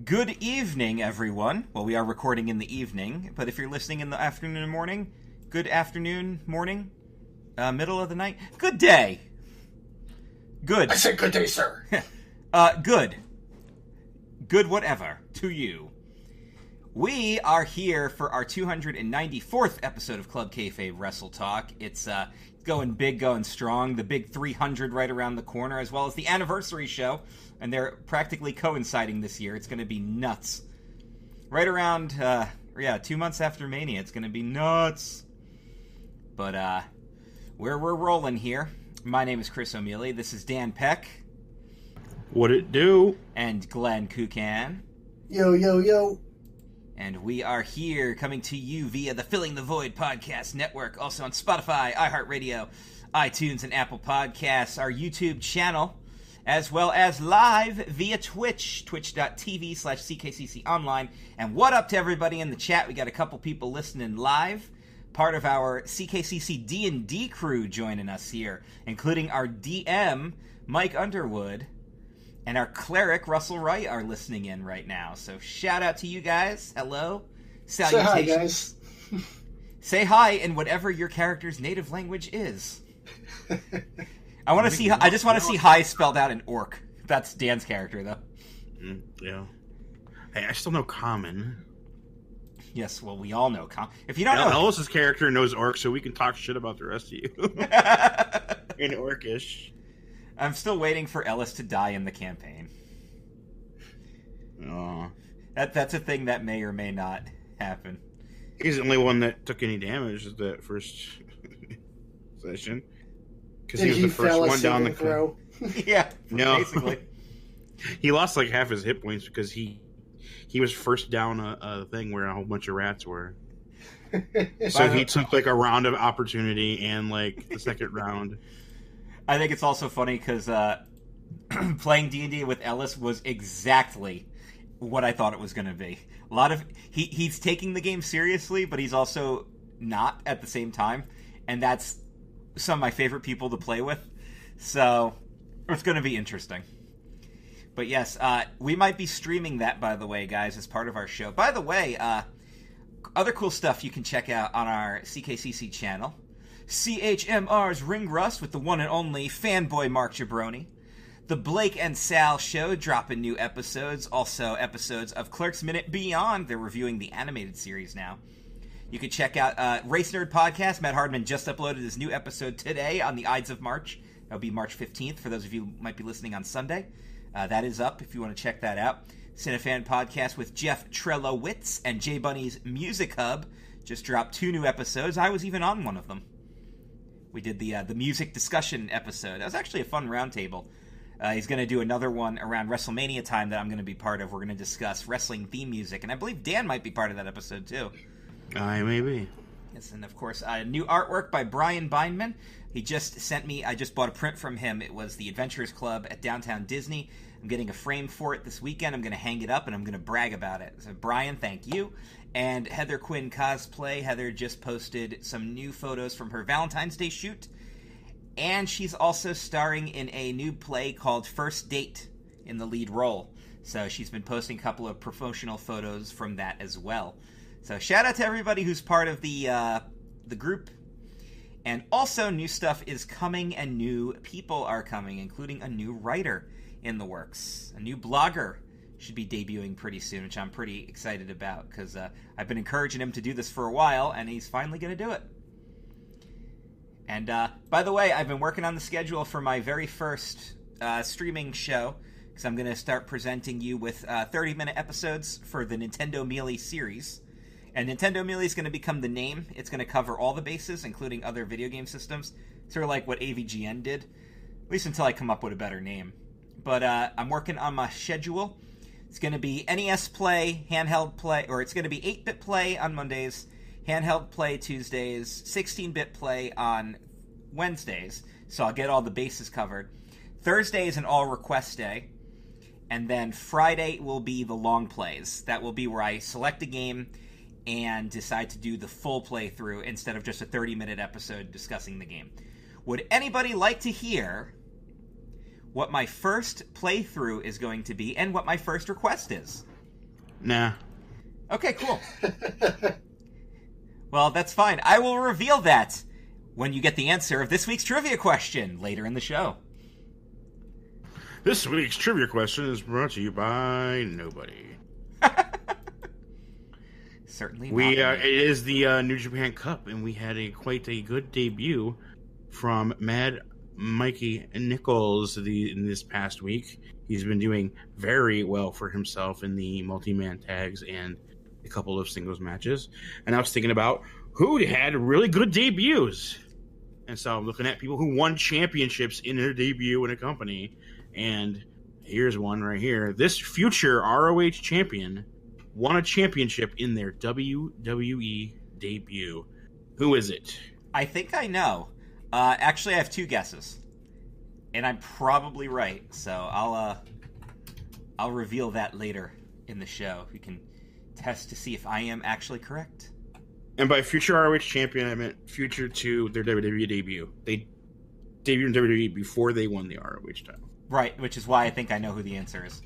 Good evening, everyone. Well, we are recording in the evening, but if you're listening in the afternoon and morning, good afternoon, morning, middle of the night, good day. Good. I said good day, sir. Good. Good whatever to you. We are here for our 294th episode of Club Kayfabe WrestleTalk. It's going big, going strong. The big 300 right around the corner, as well as the anniversary show. And they're practically coinciding this year. It's going to be nuts. Right around, 2 months after Mania. It's going to be nuts. But we're rolling here. My name is Chris O'Mealy. This is Dan Peck. What it do? And Glenn Kukan. Yo, yo, yo. And we are here coming to you via the Filling the Void Podcast Network, also on Spotify, iHeartRadio, iTunes, and Apple Podcasts, our YouTube channel, as well as live via Twitch, twitch.tv/CKCC Online. And what up to everybody in the chat? We got a couple people listening live. Part of our CKCC D&D crew joining us here, including our DM, Mike Underwood, and our cleric, Russell Wright, are listening in right now. So shout out to you guys. Hello. Salutations. Say hi, guys. Say hi in whatever your character's native language is. I just want to see hi spelled out in orc. That's Dan's character, though. Yeah. Hey, I still know common. Yes, well, we all know common. If you don't know... Ellis's character knows orc, so we can talk shit about the rest of you. In orcish. I'm still waiting for Ellis to die in the campaign. Oh. That's a thing that may or may not happen. He's the only one that took any damage at that first session. Because he was the first one down the throw. Yeah, no. Basically. He lost like half his hit points because he was first down a thing where a whole bunch of rats were. So he took like a round of opportunity and like the second round. I think it's also funny because playing D&D with Ellis was exactly what I thought it was going to be. A lot of he's taking the game seriously, but he's also not at the same time, and that's some of my favorite people to play with. So it's going to be interesting. But yes, we might be streaming that, by the way, guys, as part of our show. By the way, other cool stuff you can check out on our CKCC channel. CHMR's Ring Rust with the one and only fanboy Mark Jabroni. The Blake and Sal Show dropping new episodes. Also episodes of Clerks Minute Beyond. They're reviewing the animated series now. You can check out Race Nerd Podcast. Matt Hardman just uploaded his new episode today on the Ides of March. That'll be March 15th for those of you who might be listening on Sunday. That is up if you want to check that out. Cinefan Podcast with Jeff Trelowitz and J Bunny's Music Hub just dropped 2 new episodes. I was even on one of them. We did the music discussion episode. That was actually a fun roundtable. He's going to do another one around WrestleMania time that I'm going to be part of. We're going to discuss wrestling theme music, and I believe Dan might be part of that episode too. I may be. Yes, and of course, new artwork by Brian Bindman. He just sent me, I just bought a print from him. It was the Adventurers Club at Downtown Disney. I'm getting a frame for it this weekend. I'm going to hang it up, and I'm going to brag about it. So, Brian, thank you. And Heather Quinn Cosplay. Heather just posted some new photos from her Valentine's Day shoot. And she's also starring in a new play called First Date in the lead role. So she's been posting a couple of promotional photos from that as well. So shout out to everybody who's part of the group. And also new stuff is coming and new people are coming, including a new writer in the works. A new blogger should be debuting pretty soon, which I'm pretty excited about because I've been encouraging him to do this for a while, and he's finally going to do it. And by the way, I've been working on the schedule for my very first streaming show because I'm going to start presenting you with 30-minute episodes for the Nintendo Melee series. And Nintendo Melee is going to become the name. It's going to cover all the bases, including other video game systems, sort of like what AVGN did, at least until I come up with a better name. But I'm working on my schedule. It's going to be NES play, handheld play, or it's going to be 8-bit play on Mondays, handheld play Tuesdays, 16-bit play on Wednesdays, so I'll get all the bases covered. Thursday is an all-request day, and then Friday will be the long plays. That will be where I select a game and decide to do the full playthrough instead of just a 30-minute episode discussing the game. Would anybody like to hear what my first playthrough is going to be and what my first request is? Nah. Okay, cool. Well, that's fine. I will reveal that when you get the answer of this week's trivia question later in the show. This week's trivia question is brought to you by nobody. Certainly not. It is the New Japan Cup, and we had quite a good debut from Mad Mikey Nichols in this past week. He's been doing very well for himself in the multi-man tags and a couple of singles matches. And I was thinking about who had really good debuts. And so I'm looking at people who won championships in their debut in a company. And here's one right here. This future ROH champion won a championship in their WWE debut. Who is it? I think I know. Actually, I have two guesses. And I'm probably right. So I'll reveal that later in the show. We can test to see if I am actually correct. And by future ROH champion, I meant future to their WWE debut. They debuted in WWE before they won the ROH title. Right, which is why I think I know who the answer is.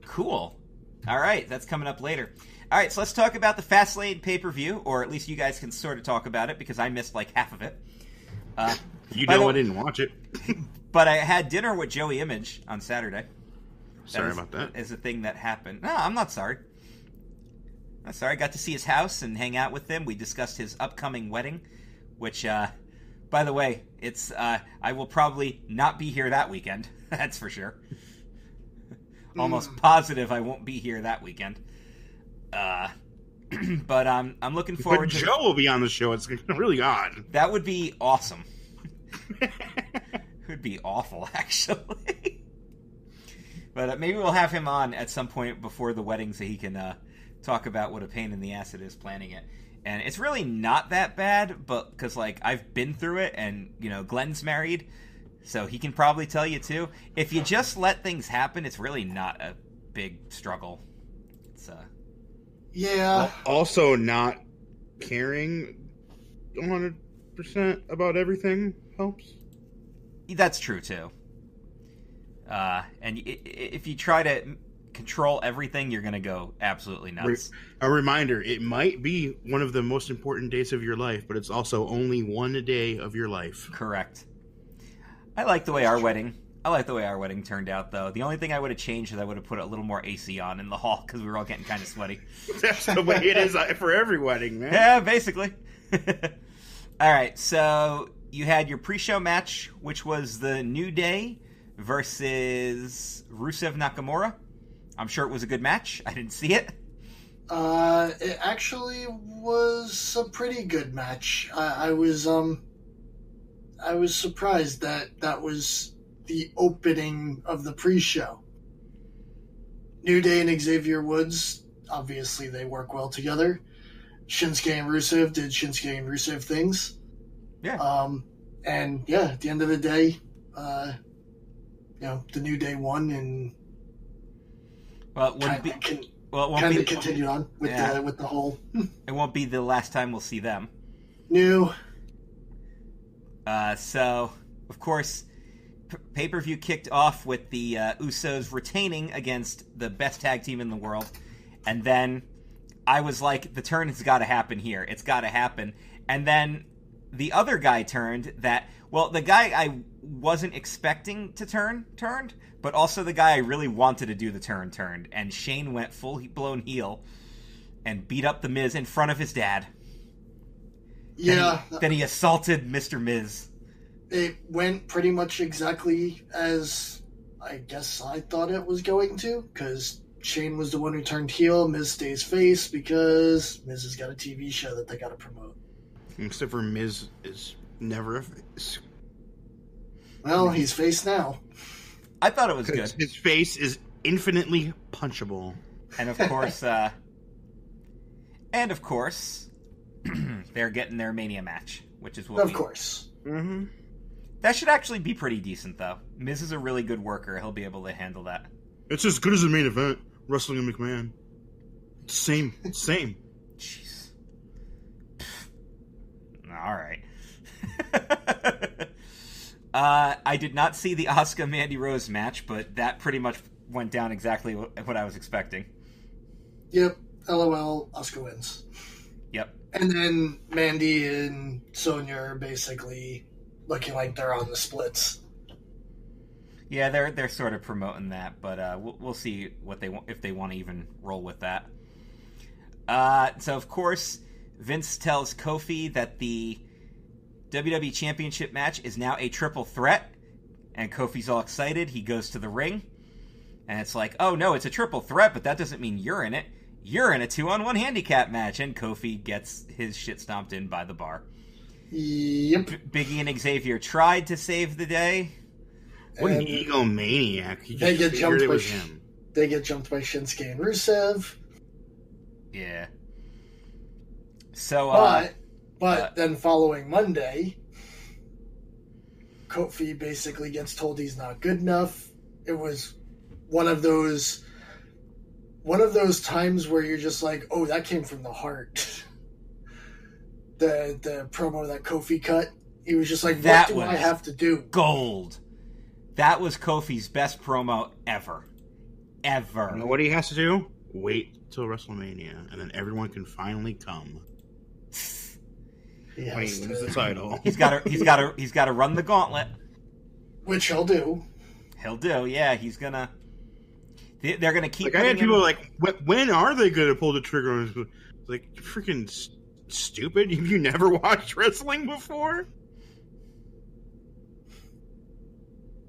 Cool. All right, that's coming up later. All right, so let's talk about the Fastlane pay-per-view, or at least you guys can sort of talk about it, because I missed like half of it. I didn't watch it. But I had dinner with Joey Image on Saturday. Sorry about that. Is a thing that happened. No, I'm not sorry. I'm sorry. I got to see his house and hang out with him. We discussed his upcoming wedding, which, by the way, it's I will probably not be here that weekend. That's for sure. Almost positive I won't be here that weekend. But I'm looking forward to... Joe will be on the show. It's really odd. That would be awesome. It would be awful, actually. But maybe we'll have him on at some point before the wedding so he can talk about what a pain in the ass it is planning it. And it's really not that bad, but because like I've been through it, and Glenn's married, so he can probably tell you too. If you just let things happen, it's really not a big struggle. It's yeah. Well, also, not caring 100% about everything helps. That's true too. And if you try to control everything, you're going to go absolutely nuts. A reminder, it might be one of the most important days of your life, but it's also only one day of your life. Correct. I like the way our wedding turned out, though. The only thing I would have changed is I would have put a little more AC on in the hall, because we were all getting kind of sweaty. That's the way it is for every wedding, man. Yeah, basically. All right, so you had your pre-show match, which was the New Day versus Rusev Nakamura. I'm sure it was a good match. I didn't see it. It actually was a pretty good match. I was surprised that was the opening of the pre-show. New Day and Xavier Woods, obviously they work well together. Shinsuke and Rusev did Shinsuke and Rusev things. Yeah. And yeah, at the end of the day, the New Day won, and well, it won't be continued on with the whole. It won't be the last time we'll see them. No. So, of course, pay-per-view kicked off with the Usos retaining against the best tag team in the world. And then I was like, the turn has got to happen here. It's got to happen. And then the other guy turned the guy I wasn't expecting to turned, but also the guy I really wanted to do the turned. And Shane went full-blown heel and beat up The Miz in front of his dad. Yeah. Then he assaulted Mr. Miz. It went pretty much exactly as I guess I thought it was going to, because Shane was the one who turned heel, Miz stays face, because Miz has got a TV show that they got to promote. Except for Miz is never a face. Well, he's face now. I thought it was good. His face is infinitely punchable. And of course, they're getting their Mania match, which is what Of course. Mm-hmm. That should actually be pretty decent, though. Miz is a really good worker. He'll be able to handle that. It's as good as the main event, wrestling in McMahon. Same. Jeez. All right. I did not see the Asuka Mandy Rose match, but that pretty much went down exactly what I was expecting. Yep. LOL. Asuka wins. Yep. And then Mandy and Sonya are basically looking like they're on the splits. Yeah, they're sort of promoting that, but we'll see what they want, if they want to even roll with that. So of course, Vince tells Kofi that the WWE Championship match is now a triple threat, and Kofi's all excited. He goes to the ring, and it's like, oh no, it's a triple threat, but that doesn't mean you're in it. You're in a 2-on-1 handicap match, and Kofi gets his shit stomped in by the Bar. Yep. Biggie and Xavier tried to save the day. What an egomaniac. He They just get jumped figured it by was him. They get jumped by Shinsuke and Rusev. Yeah. So, But then following Monday, Kofi basically gets told he's not good enough. It was one of those times where you're just like, oh, that came from the heart. the promo that Kofi cut, he was just like, what do I have to do? Gold. That was Kofi's best promo ever. Ever. You know what he has to do? Wait till WrestleMania, and then everyone can finally come. He Wait, wins the title. He's got to run the gauntlet. Which he'll do. He'll do. Yeah, he's gonna. They're gonna keep. Like, I had people like, when are they gonna pull the trigger on this? Like, you're freaking stupid. Have you never watched wrestling before?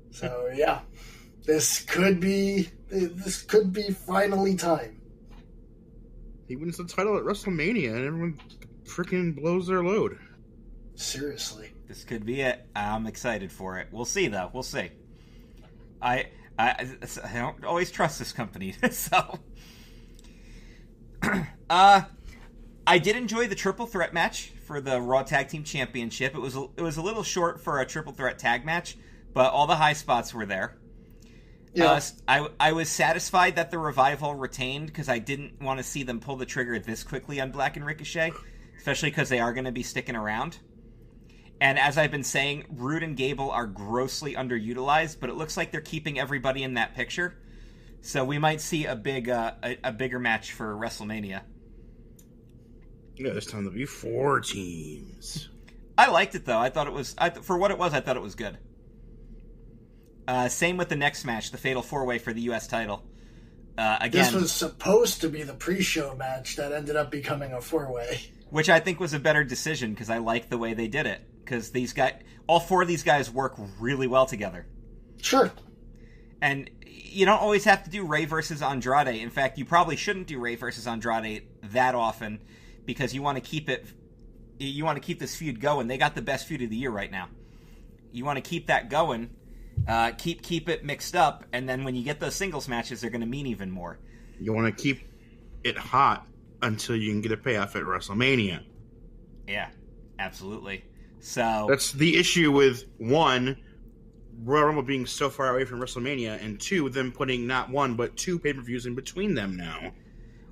So yeah, this could be finally time. He wins the title at WrestleMania, and everyone freaking blows their load. Seriously, this could be it. I'm excited for it. We'll see, though. We'll see. I don't always trust this company, so. I did enjoy the triple threat match for the Raw Tag Team Championship. It was a little short for a triple threat tag match, but all the high spots were there. yeah. I was satisfied that the Revival retained because I didn't want to see them pull the trigger this quickly on Black and Ricochet, especially because they are going to be sticking around. And as I've been saying, Rude and Gable are grossly underutilized, but it looks like they're keeping everybody in that picture. So we might see a bigger match for WrestleMania. Yeah, this time there'll be 4 teams. I liked it though. I thought it was for what it was. I thought it was good. Same with the next match, the Fatal 4-Way for the U.S. title. Again, This was supposed to be the pre-show match that ended up becoming a 4-way. which I think was a better decision because I like the way they did it. Because all 4 of these guys work really well together. Sure. And you don't always have to do Rey versus Andrade. In fact, you probably shouldn't do Rey versus Andrade that often because you want to keep this feud going. They got the best feud of the year right now. You want to keep that going. Keep it mixed up, and then when you get those singles matches, they're going to mean even more. You want to keep it hot until you can get a payoff at WrestleMania. Yeah, absolutely. So That's the issue with 1, Royal Rumble being so far away from WrestleMania, and 2, them putting not 1 but 2 pay-per-views in between them now.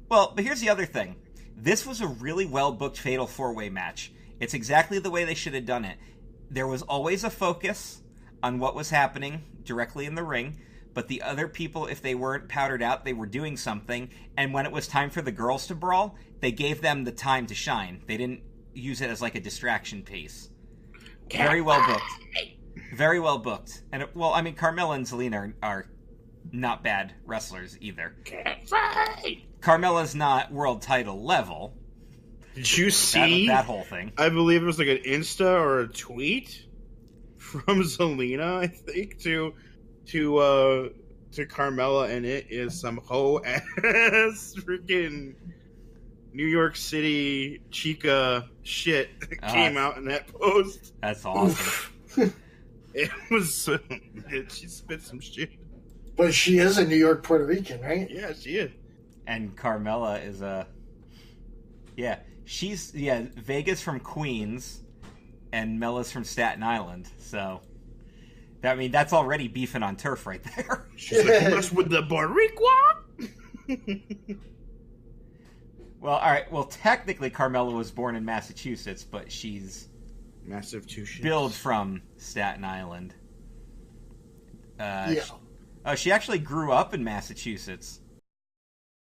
well, but here's the other thing. This was a really well-booked Fatal 4-Way match. It's exactly the way they should have done it. There was always a focus on what was happening directly in the ring, but the other people, if they weren't powdered out, they were doing something, and when it was time for the girls to brawl, they gave them the time to shine. They didn't use it as like a distraction piece. Very well booked. Very well booked. And, Carmella and Zelina are not bad wrestlers either. Carmella's not world title level. Did you see that whole thing? I believe it was like an Insta or a tweet from Zelina, I think, to Carmella, and it is some hoe ass freaking New York City chica shit that came out in that post. That's awesome. It was she spit some shit. But she is a New York Puerto Rican, right? Yeah, she is. And Carmella is she's Vega's from Queens, and Mella's from Staten Island. So, that's already beefing on turf right there. She's like, mess with the Boricua. Well, all right. Well, technically, Carmella was born in Massachusetts, but she's massive 2 shits. billed from Staten Island. Yeah. She actually grew up in Massachusetts.